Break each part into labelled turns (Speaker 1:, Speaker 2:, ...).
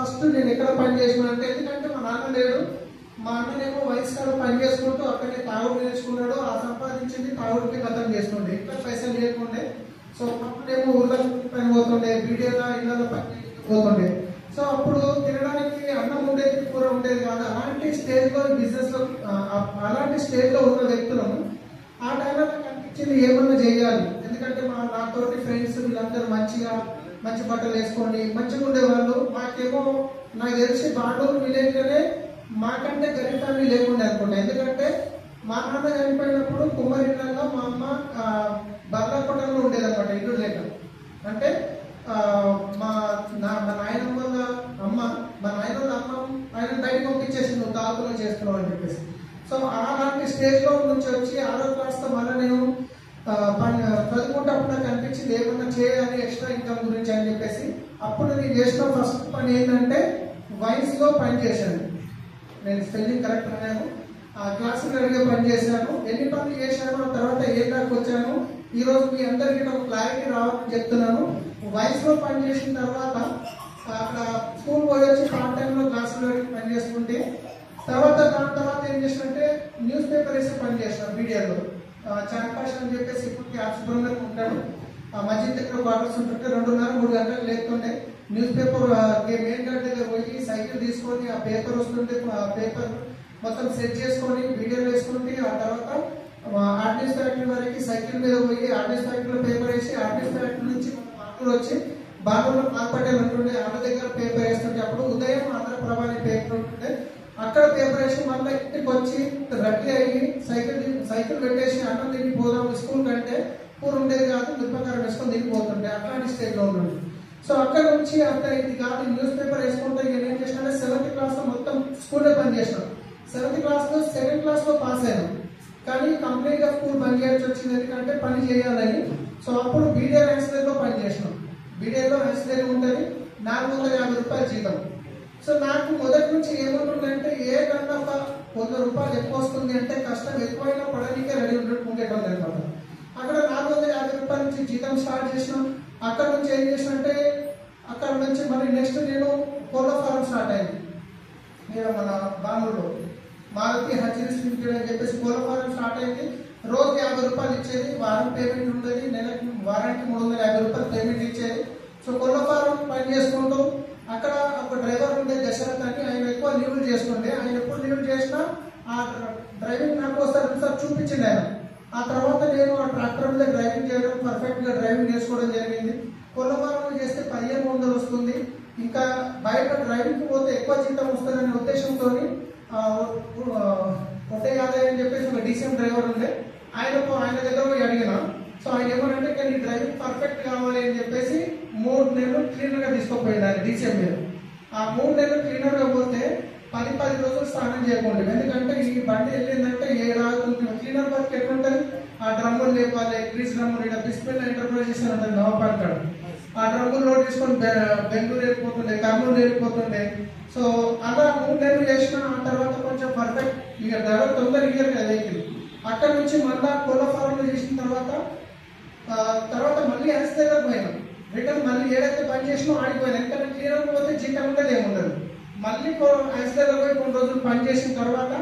Speaker 1: First నేను ఎక్కడ పని చేసిన అంటే, ఎందుకంటే మా నాన్న లేడు, మా అన్ననేమో వయసు కాడ పని చేసుకుంటూ అక్కడే తాగుడు నేర్చుకున్నాడు. ఆ సంపాదించింది తాగుడికి గతం చేస్తుండే, ఇంకా పైసలు లేకుండే. సో అప్పుడేమో ఊళ్ళో పని పోతుండే, వీడియోలో ఇళ్ళలో పని పోతుండే. సో అప్పుడు తినడానికి అన్నం ఉండేది, కూర ఉండేది కాదు. అలాంటి స్టేజ్లో బిజినెస్లో అలాంటి స్టేజ్లో ఉన్న వ్యక్తులను ఆ టైంలో నాకు అనిపించింది ఏమన్నా చేయాలి. ఎందుకంటే నాతోటి ఫ్రెండ్స్ వీళ్ళందరూ మంచి బట్టలు వేసుకోండి, మంచిగా ఉండేవాళ్ళు. మాకేమో నాకు తెలిసి బాడూరు విలేజ్లోనే మాకంటే గరీబ్ ఫ్యామిలీ లేకుండా అనుకుంటా. ఎందుకంటే మా నాన్న చనిపోయినప్పుడు కుమ్మరిళ్ళలో మా అమ్మ బర్లకోటలో ఉండేది అనమాట, ఇల్లు లేక. అంటే మా నాయనమ్మ అమ్మ ఆయన బయటకు పంపించేసి నువ్వు తాగులో చేస్తున్నావు అని చెప్పేసి. సో అలాంటి స్టేజ్లో నుంచి వచ్చి 6వ క్లాస్తో మళ్ళీ నేను చదువుకుంటప్పుడు నాకు అనిపించింది ఏమన్నా చేయాలి ఎక్స్ట్రా ఇన్కమ్ గురించి అని చెప్పేసి. అప్పుడు నేను చేసిన ఫస్ట్ పని ఏంటంటే వైన్స్లో పని చేశాను. నేను స్పెల్లింగ్ కరెక్ట్ అన్నాను. క్లాసులు అడిగే పని చేశాను. ఎన్ని పనులు చేశాను, ఆ తర్వాత ఏ దాకా వచ్చాను, ఈరోజు మీ అందరికీ ఒక క్లారిటీ రావాలని చెప్తున్నాను. వైన్స్లో పని చేసిన తర్వాత అక్కడ స్కూల్ పోయి వచ్చి పార్ట్ టైంలో క్లాసులు అడిగి పని చేసుకుంటే దాని తర్వాత ఏం చేసినంటే న్యూస్ పేపర్ వేసి పని చేసిన మీడియాలో. చాంపాష్ అని చెప్పేసి ఇప్పుడు సుబ్రహ్మణ్యం ఉంటాడు, మధ్య దగ్గర క్వార్టర్స్ ఉంటుంటే 2:30-3 గంటలకు లేకుంటే న్యూస్ పేపర్ మెయిన్ గార్డ్ దగ్గర పోయి సైకిల్ తీసుకొని ఆ పేపర్ వస్తుంటే పేపర్ మొత్తం సెట్ చేసుకొని వీడియోలు వేసుకుంటే, ఆ తర్వాత ఆర్డినెన్స్ ఫ్యాక్టరీ వరకు సైకిల్ మీద పోయి ఆర్డినెన్స్ ఫ్యాక్టరీలో పేపర్ వేసి ఆర్డినెన్స్ ఫ్యాక్టరీ నుంచి బాటూరు వచ్చి బాటూరులో పాల్పట్టేలు ఉంటుండే వాళ్ళ దగ్గర పేపర్ వేస్తుంటే, అప్పుడు ఉదయం ఆంధ్రప్రభ అనే పేపర్ ఉంటుండే, అక్కడ పేపర్ వేసి మళ్ళీ ఇంటికి వచ్చి రెడీ అయ్యి సైకిల్ పెట్టేసి అన్నం తిని పోదాం స్కూల్ కంటే కూర ఉండేది కాదు, మిరపకారం వేసుకొని తినిపోతుండే. అట్లాంటి స్టేజ్లో ఉండండి. సో అక్కడ నుంచి అక్కడ ఇది కాదు న్యూస్ పేపర్ వేసుకుంటే ఏం చేసినా 7th క్లాస్లో మొత్తం స్కూల్లో పని చేసినాం. 7th క్లాస్లో 2nd క్లాస్లో పాస్ అయినాం. కానీ కంప్లీట్గా స్కూల్ బంద్ చేయాల్సి వచ్చింది, ఎందుకంటే పని చేయాలని. సో అప్పుడు బీడియో యాక్సిడెంట్లో పని చేసినాం. బీడియోలో యాక్సిడెంట్ ఉంటుంది, 450 రూపాయలు జీతం. సో నాకు మొదటి నుంచి ఏముంటుందంటే ఏ కన్నా 100 రూపాయలు ఎక్కువ వస్తుంది అంటే కష్టం ఎక్కువైనా పడడానికే రెడీ ఉండేటోళ్ళు అనమాట. అక్కడ 450 రూపాయల నుంచి జీతం స్టార్ట్ చేసినాం. అక్కడ నుంచి ఏం చేసినంటే అక్కడ నుంచి మళ్ళీ నెక్స్ట్ నేను కోళ్ళ ఫారం స్టార్ట్ అయింది. నేను మన బాంబూరులో మారుతి హజీర్ లిమిటెడ్ అని చెప్పేసి కోళ్ళ ఫారం స్టార్ట్ అయింది. రోజుకి 50 రూపాయలు ఇచ్చేది, వారం పేమెంట్ ఉండేది, వారానికి 350 రూపాయలు పేమెంట్ ఇచ్చేది. సో కోళ్ళ ఫారం పని చేసుకుంటూ అక్కడ ఒక డ్రైవర్ ఉండే దశరథ్ అని, ఆయన ఎక్కువ లీవులు చేస్తుండే. ఆయన ఎప్పుడు లీవులు చేసినా ఆ డ్రైవింగ్ నాకు ఒకసారి చూపించింది ఆయన. ఆ తర్వాత నేను ఆ ట్రాక్టర్ మీద డ్రైవింగ్ చేయడం, పర్ఫెక్ట్గా డ్రైవింగ్ చేసుకోవడం జరిగింది. కొల్లవారం చేస్తే 1500 వస్తుంది, ఇంకా బయట డ్రైవింగ్కి పోతే ఎక్కువ జీతం వస్తుందనే ఉద్దేశంతో ఒకే యాదయ్య అని చెప్పేసి ఒక డీసీఎం డ్రైవర్ ఉండే, ఆయన దగ్గర పోయి అడిగిన. సో ఆయన ఏమనంటే కానీ డ్రైవింగ్ పర్ఫెక్ట్ కావాలి అని చెప్పేసి 3 నెలలు క్లీనర్గా తీసుకోపోయింది ఆయన డీసీఎం మీద. ఆ 3 నెలలు క్లీనర్గా పోతే 10 రోజులు స్నానం చేయకుండా, ఎందుకంటే ఈ బండి వెళ్ళిందంటే క్లీనర్ వర్క్ ఎట్లుంటుంది, ఆ డ్రమ్ములు లేపాలి, గ్రీస్ డ్రమ్ములు, ఇక్కడ బిస్మిల్ ఎంటర్ప్రైజెస్ ఉంటుంది నవపాన్ కాడ, ఆ డ్రమ్ములు లోడ్ తీసుకొని బెంగళూరు వెళ్ళిపోతుండే, కర్నూలు వెళ్ళిపోతుండే. సో అలా 3 నెలలు చేసిన ఆ తర్వాత కొంచెం పర్ఫెక్ట్ ఇక డ్రైవర్ తొందర ఇయర్ కదా వెహికల్. అక్కడ నుంచి మళ్ళీ కోళ్ళ ఫారంలో చేసిన తర్వాత మళ్ళీ యాక్స్ దగ్గర పోయినాం. రిటర్న్ మళ్ళీ ఏదైతే పని చేసినా ఆడిపోయినా, ఎందుకంటే క్లీనర్ పోతే జీతం ఉండదు ఏముండదు. మళ్ళీ యాక్స్ దగ్గర పోయి కొన్ని రోజులు పని చేసిన తర్వాత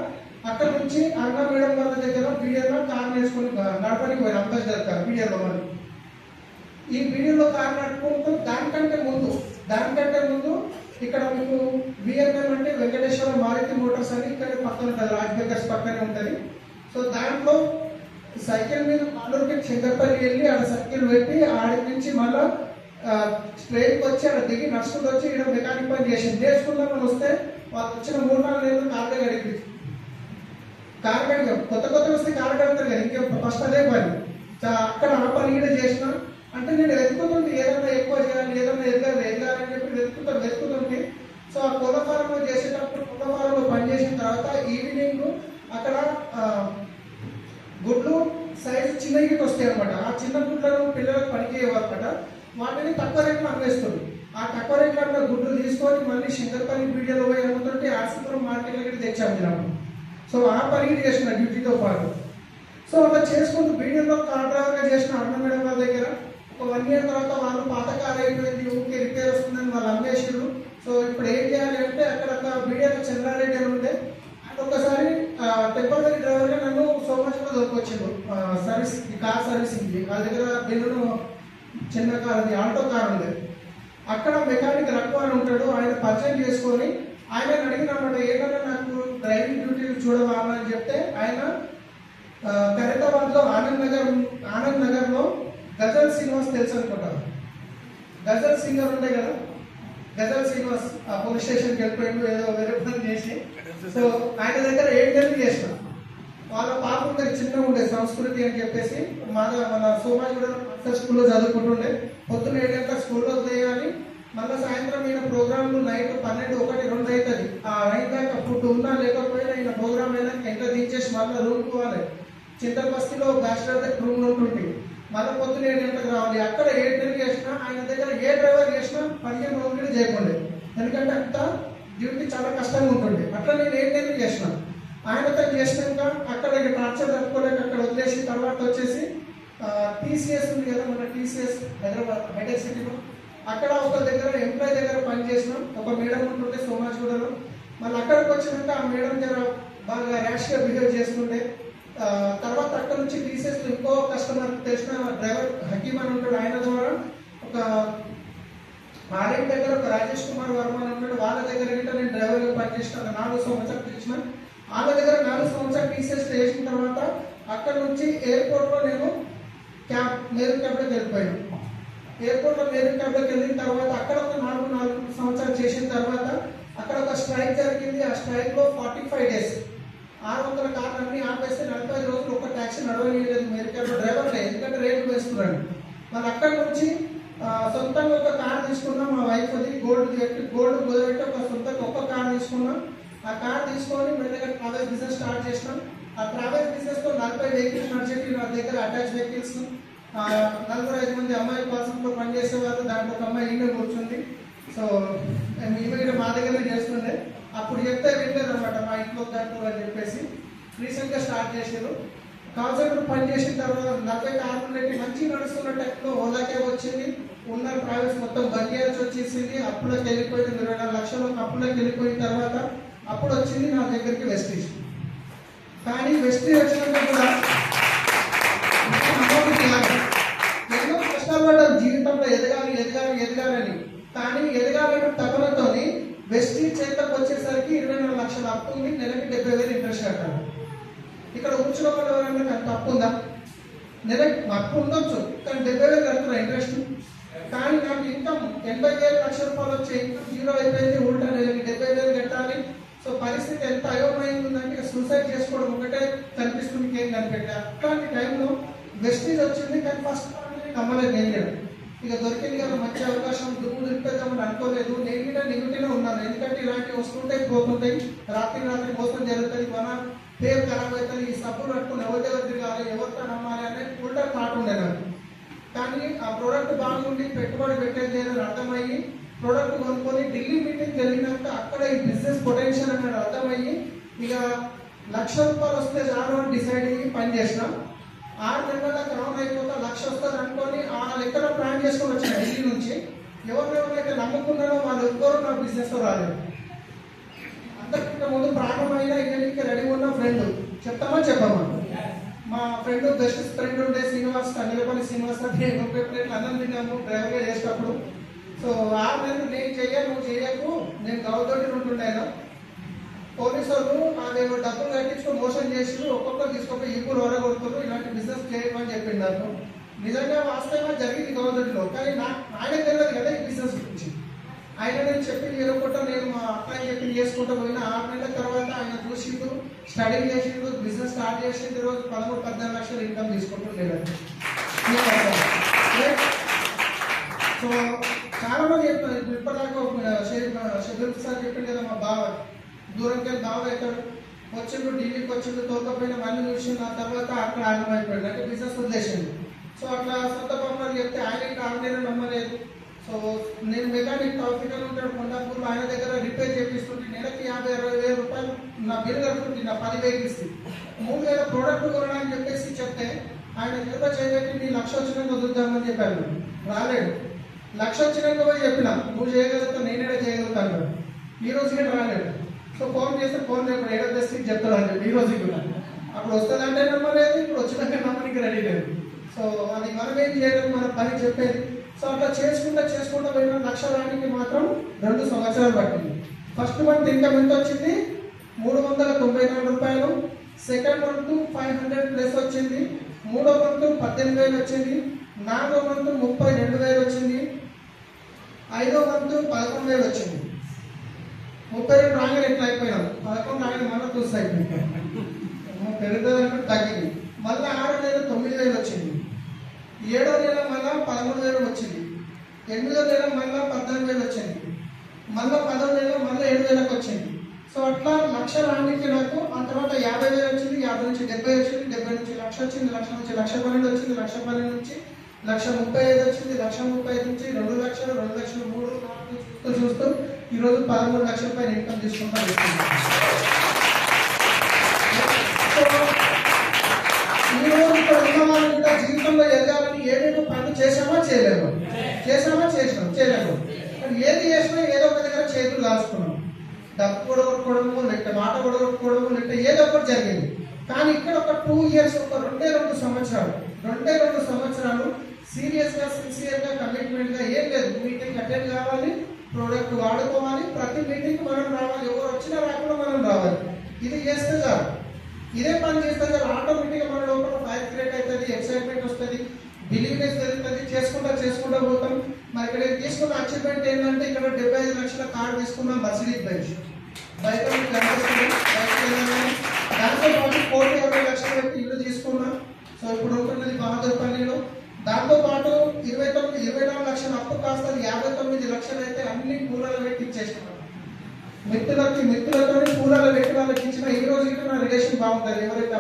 Speaker 1: అక్కడ నుంచి అన్న మేడం వాళ్ళ దగ్గర వీడియోలో కార్ నేర్చుకుని నడపడానికి పోయినా, అంబాసిడర్ కార్ వీడియోలో. మళ్ళీ ఈ వీడియోలో కార్ నడుపుకుంటూ దానికంటే ముందు ఇక్కడ మీకు విఎంఎం అంటే వెంకటేశ్వర మారుతి మోటార్స్ అని ఇక్కడ పక్కన ఉంటుంది, రాజ్ బేకర్స్ పక్కనే ఉంటుంది. సో దాంట్లో సైకిల్ మీద మాలూరుకి చెంగపల్లి వెళ్ళి ఆడ సైకిల్ పెట్టి ఆడి నుంచి మళ్ళీ ట్రైన్కి వచ్చి ఆడ దిగి నడుచుకుంటూ వచ్చి ఇక్కడ మెకానిక్ పని చేసి నేర్చుకుందామని వస్తే వాళ్ళు వచ్చిన 3-4 నెలలు కార్లో గడిపి కొత్త వస్తే కారు కడతారు కదా, ఇంకేం ఫస్ట్ అదే పని. అక్కడ ఆ పని కూడా చేసిన అంటే నేను వెతుకుతుంది ఏదైనా ఎక్కువ చేయాలి, ఏదైనా ఎదగాలని చెప్పి వెతుకుతుంది. సో ఆ కోళ్ళ ఫారంలో చేసేటప్పుడు కోళ్ళ ఫారంలో పని చేసిన తర్వాత ఈవినింగ్ అక్కడ గుడ్లు సైజు చిన్న గిట్ వస్తాయి అనమాట. ఆ చిన్న గుడ్లను పిల్లలకు పనిచేయవన్నమాట. వాటిని తక్కువ రేట్లు అమ్మేస్తుంది. ఆ తక్కువ రేట్లు అన్న గుడ్లు తీసుకొని మళ్ళీ శంకర్పల్లి బీడియోలో పోయి అమ్ముతుంటే ఆర్సీపురం మార్కెట్లకి తెచ్చాము తినప్పుడు. సో ఆ పని చేసిన డ్యూటీతో పాటు. సో అలా చేసుకుంటూ బీడియోలో కార్ డ్రైవర్గా చేసిన అన్న మేడం వాళ్ళ దగ్గర ఒక 1 year తర్వాత వాళ్ళు పాత కార్ అయిపోయింది, ఊరికే రిపేర్ వస్తుందని వాళ్ళు అమ్మేసారు. సో ఇప్పుడు ఏం చేయాలి చెన్నారెడ్డి అని ఉండే. అండ్ ఒకసారి టెంపరీ డ్రైవర్గా నన్ను సోమాజిలో దొరికొచ్చిండు సర్వీస్, కార్ సర్వీసింగ్. వాళ్ళ దగ్గర బిల్లును చిన్న కార్, అది ఆల్టో కార్ ఉంది. అక్కడ మెకానిక్ రఘు అని ఉంటాడు, ఆయన పరిచయం చేసుకొని ఆయన అడిగినమాట, ఏంటంటే నాకు డ్రైవింగ్ డ్యూటీలు చూడవా అని చెప్తే ఆయన ఖైరతాబాద్ లో ఆనంద్ నగర్ లో గజల్ శ్రీనివాస్ తెలుసు అనుకుంటారు. గజల్ సింగర్ ఉండే కదా, గజల్ శ్రీనివాస్ పోలీస్ స్టేషన్కి వెళ్ళిపోయిండు ఏదో వేరే పని చేసి. సో ఆయన దగ్గర 8 నెలలు చేసిన. వాళ్ళ పాప ఉండే, చిన్న ఉండే సంస్కృతి అని చెప్పేసి మన సోమాజిగూడ స్కూల్లో చదువుకుంటుండే. పొద్దున్న 7 గంటలకు స్కూల్లో చేయాలి, మళ్ళీ సాయంత్రం ఈయన ప్రోగ్రాంలు నైట్ 12, 1, 2 అవుతుంది. ఆ అయినాక ఫుడ్ ఉన్నా లేకపోయినా ఈయన ప్రోగ్రామ్ అయినాక ఎంత దించేసి మళ్ళీ రూమ్ పోవాలి. చింతబస్తీలో బ్యాచిలర్ రూమ్ ఉంటుంది. మళ్ళీ పొద్దున్న 7 గంటలకు రావాలి. అక్కడ 7 నెలలు చేసినా ఆయన దగ్గర ఏ డ్రైవర్ చేసినా 15 రోజులు చేయకుండా, ఎందుకంటే అంత డ్యూటీ చాలా కష్టంగా ఉంటుంది. అట్లా నేను 7 నెలలు చేసిన. ఆయనతో చేసినాక అక్కడ టార్చర్ తట్టుకోలేక అక్కడ వదిలేసి తర్వాత వచ్చేసి టీసీఎస్ ఉంది కదా, మన టీసీఎస్ హైదరాబాద్ హైటెక్ సిటీలో, అక్కడ ఒక దగ్గర ఎంప్లాయ్ దగ్గర పని చేసినాం. ఒక మేడం ఉంటుండే సోమాజిగూడలో. మళ్ళీ అక్కడికి వచ్చినాక ఆ మేడం దగ్గర బాగా ర్యాష్గా బిహేవ్ చేస్తుండే. తర్వాత అక్కడ నుంచి టీసీఎస్ ఇంకో కస్టమర్ తెలిసిన డ్రైవర్ హకీమ్ అని ఉంటాడు, ఆయన ద్వారా ఒక ఆర్ఎం దగ్గర ఒక రాజేష్ కుమార్ వర్మ అని ఉంటాడు, వాళ్ళ దగ్గర నేను డ్రైవర్గా పనిచేసిన. 4 సంవత్సరాలు చేసిన. వాళ్ళ దగ్గర 4 సంవత్సరాలు టీసీఎస్ చేసిన తర్వాత అక్కడ నుంచి ఎయిర్పోర్ట్లో నేను మేరు క్యాబ్లోకి వెళ్ళిపోయాను. ఎయిర్పోర్ట్లో మేరు క్యాబ్లోకి వెళ్ళిన తర్వాత అక్కడ ఒక 4 సంవత్సరాలు చేసిన తర్వాత అక్కడ ఒక స్ట్రైక్ జరిగింది. ఆ స్ట్రైక్లో 45 డేస్ 600 కార్లు అన్ని ఆపేస్తే 45 రోజులు ఒక ట్యాక్సీ నడవలేదు మేరు క్యాబ్లో డ్రైవర్ లేదు, ఎందుకంటే రేట్లు వేస్తున్నాడు. మళ్ళీ అక్కడ నుంచి సొంతంగా ఒక కార్ తీసుకున్నాం. మా వైఫ్ అది గోల్డ్ కుదబెట్టి ఒక సొంతంగా ఒక కార్ తీసుకున్నాం. ఆ కార్ తీసుకొని మెల్లగా ట్రావెల్ బిజినెస్ స్టార్ట్ చేసినాం. ఆ ట్రావెల్ బిజినెస్ తో 40 వెహికల్స్ నడిచేటి నా దగ్గర అటాచ్ వెహికల్స్. 4-5 మంది అమ్మాయి పర్సన్తో పనిచేసేవారు. దాంట్లో ఒక అమ్మాయి ఈమె కూర్చుంది. సో ఈమె మా దగ్గరనే చేస్తుండే. అప్పుడు చెప్తే వినలేదు అనమాట, మా ఇంట్లో దాంట్లో అని చెప్పేసి రీసెంట్గా స్టార్ట్ చేశారు. కాల్ సెంటర్ పని చేసిన తర్వాత 40 కార్లు పెట్టి మంచి నడుస్తున్న టైంలో ఓలా క్యాబ్ వచ్చింది. ఉన్న ప్రైవేట్స్ మొత్తం బంద్ చేయాల్సి వచ్చేసింది. అప్పులోకి వెళ్ళిపోయింది, 24 లక్షలు అప్పులోకి వెళ్ళిపోయిన తర్వాత అప్పుడు వచ్చింది నా దగ్గరికి వెస్టీజ్. కానీ వెస్టీజ్ వచ్చినప్పుడు కూడా ఎన్నో కష్టాలు పడ్డాం జీవితంలో, ఎదగాలని. కానీ ఎదగాలని తపనతోని వెస్టీజ్ చేతకు వచ్చేసరికి 24 లక్షల అప్పు ఉంది, నెలకి 70,000 ఇంట్రెస్ట్ కట్టాలి. ఇక్కడ కూర్చున్న వాళ్ళకి అంత అప్పు ఉందా? నెలకి అప్పు ఉండొచ్చు, కానీ 70,000 కడుతున్నా ఇంట్రెస్ట్. కానీ నాకు ఇన్కమ్ 80,000 లక్ష రూపాయలు వచ్చే ఇన్కమ్ జీరో అయిపోయింది. ఉల్టా నెలకి 70,000 కట్టాలి. సో పరిస్థితి ఎంత అయోమయంగా ఉందంటే సూసైడ్ చేసుకోవడం ఒకటే కనిపిస్తుంది, ఏం కనిపెట్టా. అట్లాంటి టైంలో వెస్టీజ్ వచ్చింది, కానీ ఫస్ట్ నమ్మలేదు నేను. ఇక దొరికింది కదా మంచి అవకాశం, దుమ్ము దులిపేద్దామని అనుకోలేదు. నేను కూడా నెగిటివ్గా ఉన్నాను, ఎందుకంటే ఇలాంటివి వస్తుంటాయి పోతుంటాయి, రాత్రి మోసం జరుగుతుంది, మన పేరు ఖరాబ్ అవుతుంది, ఈ సబ్బులు పట్టుకుని ఎవరి దగ్గర తిరగాలి, ఎవరితో నమ్మాలి అనే ఉల్టా థాట్ ఉండే నాకు. కానీ ఆ ప్రోడక్ట్ బాగుండి పెట్టుబడి పెట్టేది లేదని అర్థమయ్యి ప్రోడక్ట్ కొనుక్కొని ఢిల్లీ మీటింగ్కి వెళ్ళినాక అక్కడ ఈ బిజినెస్ పొటెన్షియల్ అనేది అర్థమయ్యి ఇక ₹1,00,000 వస్తే చాలు అని డిసైడ్ అయ్యి పని చేసినాం. 6 నెలల క్రౌన్ అయిపోతా 1,00,000 వస్తుంది అనుకొని ఆ లెక్కలో ప్లాన్ చేసుకొని వచ్చిన ఢిల్లీ నుంచి. ఎవరినైతే నమ్ముకున్నారో వాళ్ళు ఎవ్వరూ నా బిజినెస్లో రాలేదు. అంతకంటే ముందు ప్రారంభమైన ఇంజనీరింగ్కి రెడీ ఉన్న ఫ్రెండ్ చెప్తామా చెప్పమా, మా ఫ్రెండ్ బెస్ట్ ఫ్రెండ్ ఉండే శ్రీనివాస్, నిలపల్లి శ్రీనివాస్ అంటే 30 ప్లేట్లు అన్నం తిన్నాము డ్రైవర్గా చేసేటప్పుడు. సో 6 నెలలు నేను చెయ్యను, నువ్వు చేయకు, నేను గౌతోటి ఉంటుండేను. పోలీసు వాళ్ళు అదేమో డబ్బులు కట్టించుకొని మోసం చేసి ఒక్కొక్కరు తీసుకొని ఇప్పుడు వరగొడుతున్నారు, ఇలాంటి బిజినెస్ చేయమని చెప్పింది నాకు. నిజంగా వాస్తవంగా జరిగింది గవర్నమెంట్లో, కానీ ఆయన తెలియదు కదా ఈ బిజినెస్ గురించి. ఆయన నేను చెప్పింది ఎదుర్కొంటా, నేను మా అబ్బాయి చెప్పింది చేసుకుంటూ పోయిన 6 నెలల తర్వాత ఆయన చూసిండు, స్టడీ చేసిండు, బిజినెస్ స్టార్ట్ చేసింది. రోజు 13-14 లక్షలు ఇన్కమ్ తీసుకుంటుండేది. సో చాలా మంది చెప్తున్నారు, ఇప్పటిదాకా షెడ్యూల్ సార్ చెప్పింది కదా, మా బావ దూరంకి వెళ్ళి బావ అవుతాడు, వచ్చిండు ఢిల్లీకి వచ్చిండు, తోకపోయినా మళ్ళీ చూసిండు, ఆ తర్వాత అక్కడ ఆగమైపోయాడు, అంటే బిజినెస్ వదిలేసిండు. సో అట్లా సొంత పనులు చెప్తే ఆయన ఇంకా ఆన్లైన్ నమ్మలేదు. సో నేను మెకానిక్ టాపికల్ ఉంటాడు కొండాపూర్లో, ఆయన దగ్గర రిపేర్ చేపిస్తుంటే నెలకి 50-60 రూపాయలు నా బిల్ కడుతుంది, నా 10 వెహికల్స్కి 3,000 ప్రోడక్ట్ కొనడానికి చెప్పేసి చెప్తే ఆయన ఎంత చేయబెట్టి నీ 1,00,000 వచ్చినాక వదులుతామని చెప్పాను. రాలేడు. 1,00,000 వచ్చినాక పోయి చెప్పిన నువ్వు చేయగలుగుతావు, నేనే చేయగలుగుతాను, ఈ రోజుకే రాలేడు. సో సో ఫోన్ చేస్తే ఫోన్ ఇప్పుడు ఏడో తెస్తే చెప్తాడు అని చెప్పి ఈ రోజు కూడా అప్పుడు వస్తుందంటే నమ్మలేదు, ఇప్పుడు వచ్చినాక నమ్మడానికి రెడీ లేదు. సో అది మనం ఏం చేయడం, మన పని చెప్పేది. సో అట్లా చేసుకుంటా పోయిన లక్ష రానికి మాత్రం 2 సంవత్సరాలు పట్టింది. ఫస్ట్ మంత్ ఇన్కమ్ ఎంత వచ్చింది? 394 రూపాయలు. సెకండ్ మంత్ 500 ప్లస్ వచ్చింది. మూడో మంత్ 18,000 వచ్చింది. నాలుగో మంత్ 32,000 వచ్చింది. ఐదో మంత్ 11,000 వచ్చింది. 32 రాగానే ఎట్లా అయిపోయినాం, 11 రాగానే మళ్ళీ చూసి అయిపోయింది, పెరుగుతుందంటే తగ్గింది. మళ్ళీ 6 నెల 9,000 వచ్చింది. 7వ నెల మళ్ళీ 13,000 వచ్చింది. 8వ నెల మళ్ళీ 14,000 వచ్చింది. మళ్ళీ 10వ నెల మళ్ళీ 7,000 వచ్చింది. సో అట్లా లక్ష రానికి నాకు ఆ తర్వాత 50,000 వచ్చింది. 50 నుంచి 70 వచ్చింది. 70 నుంచి లక్ష వచ్చింది. లక్ష నుంచి 1,12,000 వచ్చింది. 1,12,000 నుంచి 1,35,000 వచ్చింది. 1,35,000 నుంచి 2 లక్షలు, 2 లక్షలు, 3, 4 చూస్తూ ఈరోజు 13 లక్షల రూపాయలు ఇన్కమ్ తీసుకుంటాను. ఈ రోజు ఇక్కడ ఉన్న వాళ్ళు కూడా జీవితంలో ఎదగాలని ఏదైనా పనులు చేసామా చేయలేము, చేయలేము. మరి ఏది చేసినా ఏదో ఒక దగ్గర చేతులు కాల్చుకున్నాం. డబ్బు కొడగొట్టుకోవడము, లేకపోతే మాట కొడగొట్టుకోవడము, లేకపోతే ఏదో ఒకటి జరిగింది. కానీ ఇక్కడ ఒక 2 ఇయర్స్, ఒక 2 సంవత్సరాలు సీరియస్ గా, సిన్సియర్ గా, కమిట్మెంట్ గా ఏం లేదు. మీటింగ్ అటెండ్ కావాలి, ప్రోడక్ట్ వాడుకోవాలి, ప్రతి మీటింగ్ మనం రావాలి, ఎవరు వచ్చినా రాకుండా మనం రావాలి. ఇది చేస్తే చాలు, ఇదే పని చేస్తే చాలు. ఆటోమేటిక్ గా మన లోపల ఫైర్ క్రియేట్ అవుతుంది, ఎక్సైట్మెంట్ వస్తుంది, బిలీవ్నెస్ జరుగుతుంది. చేసుకుంటా పోతాం. మరి ఇక్కడ తీసుకున్న అచీవ్మెంట్ ఏంటంటే ఇక్కడ 75 లక్షల కార్ తీసుకున్నాం, మర్సిడీస్ బెంజ్. బయట దాంతో పాటు 1,20 లక్షలు పెట్టి ఇల్లు తీసుకున్నాం. సో ఇప్పుడు ఉంటున్నది బహదూర్పల్లిలో. దాంతో పాటు 24 లక్షల అప్పు కాస్త 59 లక్షలు అయితే అన్ని కూలర్లు పెట్టి ఇచ్చేస్తున్నాం. మిత్రులతో కూలర్లు పెట్టి వాళ్ళకి ఇచ్చిన. ఈ రోజు ఇక్కడ నా రిలేషన్ బాగుంటుంది. ఎవరైతే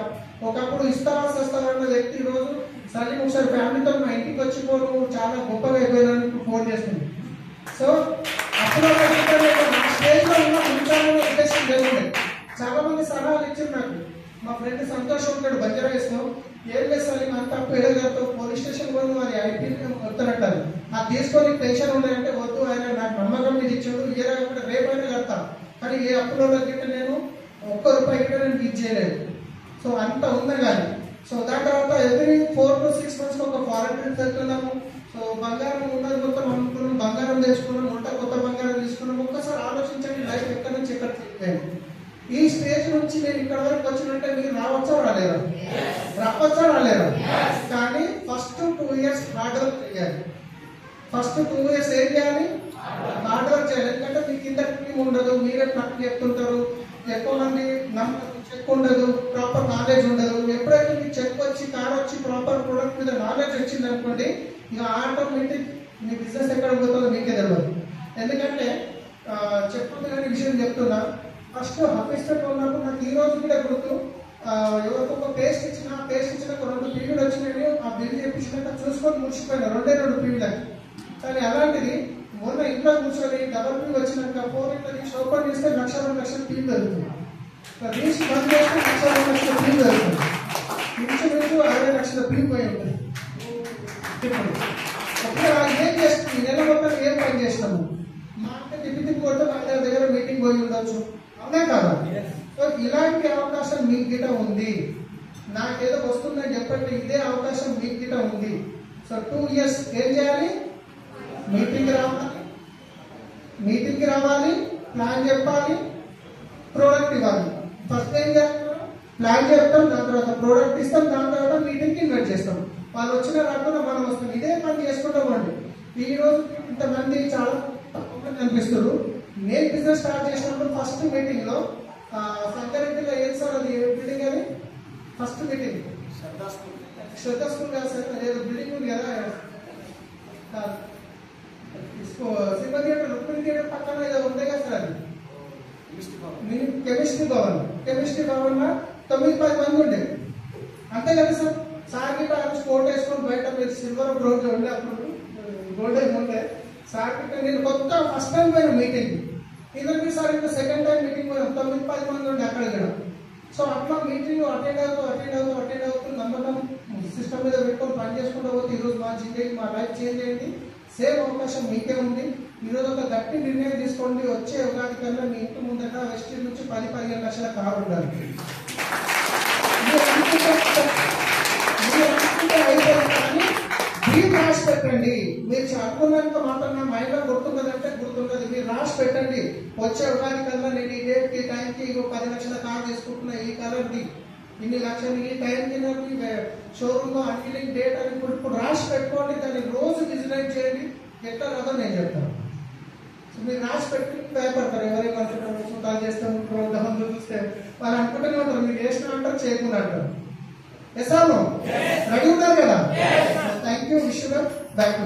Speaker 1: ఒకప్పుడు ఇస్తారన్న వ్యక్తి ఈ రోజు సరే ఒకసారి ఫ్యామిలీతో మా ఇంటికి వచ్చిపోరు, చాలా గొప్పగా అయిపోయిందని ఫోన్ చేస్తుంది. సో అప్పుడు స్టేజ్ లో ఉన్న ఉద్దేశం లేకుండే. చాలా మంది సలహాలు ఇచ్చారు నాకు. మా ఫ్రెండ్ సంతోష్ ఉంటాడు, బంజారా వేస్తాం, ఏం చేస్తారు అంత తప్పు ఎడగలుగుతావు, పోలీస్ స్టేషన్ పోయి మరి ఐపీ వస్తారంటారు. అది తీసుకొని టెన్షన్ ఉన్నాయంటే వద్దు, ఆయన నాకు నమ్మకం మీద ఇచ్చాడు, ఏ రకంగా రేపైనా కడతా, కానీ ఏ అప్పులో గిట్ట నేను ₹1 గిట్ట నేను ఇచ్చేయలేదు. సో అంత ఉందా కానీ. సో దాని తర్వాత ఎవ్రీ 4 to 6 months ఒక ఫారెన్ ట్రిప్ వెళ్తున్నాము. సో బంగారం ఉన్నది మొత్తం అమ్ముకున్నాం, బంగారం తెచ్చుకున్నాం, కొత్త బంగారం తీసుకున్నాం. ఒక్కసారి ఆలోచించండి, లైఫ్ ఎక్కడి నుంచి ఎక్కడ తిరిగాను. ఈ స్టేజ్ నుంచి నేను ఇక్కడ వరకు వచ్చినట్టే మీరు రావచ్చా రాలేరా? కానీ ఫస్ట్ 2 years హార్డ్ వర్క్ చేయాలి. ఫస్ట్ 2 years ఏం చేయాలి? హార్డ్ వర్క్ చేయాలి. ఎందుకంటే మీ కింద టీం ఉండదు, మీరే నాకు చెప్తుంటారు, ఎక్కువ మంది చెక్ ఉండదు, ప్రాపర్ నాలెడ్జ్ ఉండదు. ఎప్పుడైతే మీకు చెక్ వచ్చి, కార్ వచ్చి, ప్రాపర్ ప్రొడక్ట్ మీద నాలెడ్జ్ వచ్చింది అనుకోండి, ఇక ఆటోమేటిక్ మీ బిజినెస్ ఎక్కడ పోతుందో మీకే తెలియదు. ఎందుకంటే చెప్తున్న విషయం చెప్తున్నా. ఫస్ట్ హఫీస్టర్లో ఉన్నప్పుడు నాకు ఈ రోజు కూడా గుర్తు, ఎవరికి ఒక పేస్ట్ ఇచ్చిన ఒక 2 పీరియడ్ వచ్చినాయి. ఆ బిల్ చేయించినాక చూసుకొని ముడిచిపోయినా 2 పీరియడ్లకి. కానీ అలాంటిది మొన్న ఇంట్లో కూర్చొని డబల్ పీ వచ్చినాక 4 ఇంట్లో ఓపెన్ చేస్తే 1,00,000 లక్షల పీలు జరుగుతుంది. రీచ్ బంద్ చేస్తే 1,00,000 లక్షల పీలు జరుగుతుంది. ఇంచుమించు 60 లక్షల పీలు పోయి ఉంటుంది. ఇప్పుడు ఏం చేస్తుంది, ఈ నెల మొత్తం ఏం పని చేస్తాము? మార్కెట్ తిప్పి కొడితే మన దగ్గర మీటింగ్ పోయి ఉండొచ్చు, అవునా కాదా? సో ఇలాంటి అవకాశం మీకు గిట ఉంది. నాకేదో వస్తుందని చెప్పండి, ఇదే అవకాశం మీకు గిట ఉంది. సో 2 years ఏం చేయాలి? మీటింగ్ రావాలి, ప్లాన్ చెప్పాలి, ప్రోడక్ట్ ఇవ్వాలి. ఫస్ట్ ఏం చేస్తాం? ప్లాన్ చెప్తాం, దాని తర్వాత ప్రోడక్ట్ ఇస్తాం, దాని తర్వాత మీటింగ్కి ఇన్వైట్ చేస్తాం. వాళ్ళు వచ్చిన రాకుండా మనం వస్తాం. ఇదే పని చేసుకుంటామండి. ఈ రోజు ఇంతమంది చాలా కనిపిస్తారు. నేను బిజినెస్ స్టార్ట్ చేసినప్పుడు ఫస్ట్ మీటింగ్ లో సంగారెడ్డిలో ఏం సార్ అది బిల్డింగ్, అది ఫస్ట్ మీటింగ్ శ్రద్ధ స్కూల్ కాదు సార్, అదేదో బిల్డింగ్ ఉంది కదా, సినిమా థియేటర్, రుక్మిణి థియేటర్ పక్కన ఏదో ఉంది కదా సార్, అది కెమిస్ట్రీ భవన్ లో 9-10 మంది ఉండే, అంతే కదా సార్. సార్ గిట్ట స్పోర్ట్ వేసుకొని బయట మీరు సిల్వర్ బ్రోడ్ ఉండే, అప్పుడు గోల్డ్ ఏమి ఉండే. సార్ గిట్ట నేను కొత్త ఫస్ట్ టైం పోయిన మీటింగ్, ఇద్దరికి సార్ ఇంకా సెకండ్ టైం మీటింగ్ పోయినా 9-10 మంది ఉండే అక్కడ ఇక్కడ. సో అట్లా మీటింగ్ అటెండ్ అవుతూ నమ్మకం సిస్టమ్ మీద పెట్టుకొని పని చేసుకుంటూ పోతే ఈరోజు మా జిందగీ, మా లైఫ్ చేంజ్ అయింది. సేమ్ అవకాశం మీకే ఉంది. ఈరోజు ఒక గట్టి నిర్ణయం తీసుకోండి. వచ్చే ఉగాది కన్నా మీ ఇంటి ముందట వెస్టిల్ నుంచి 10-15 లక్షల కారు ఉండాలి. మీరు రాసి పెట్టండి. మీరు అనుకున్నంత మాత్రం నా మైండ్ లో గుర్తున్నదంటే గుర్తున్నది. మీరు రాసి పెట్టండి. వచ్చే ఉగాది కన్నా నేను ఈ డేట్ కి టైంకి 10 లక్షల కారు తీసుకుంటున్నా, ఈ కలర్ది ఇన్ని లక్షలు, ఈ టైంకి నాకు షోరూమ్ లో అన్వీలింగ్ డేట్ అని ఇప్పుడు రాసి పెట్టుకోండి. దాన్ని రోజు విజిలైట్ చేయండి. ఎట్లా రాదో నేను చెప్తాను. మీరు రాసి పెట్టి భయపడతారు. ఎవరేమనుకుంటారు, సుతాలు చేస్తూ ఉంటారు, దహంలో చూస్తే వాళ్ళు అనుకుంటూనే ఉంటారు. మీరు చేసిన అంటారు, చేయకుండా అంటారు. ఎస్ అవును రెడీ ఉన్నారు కదా? Thank you. Wish you back to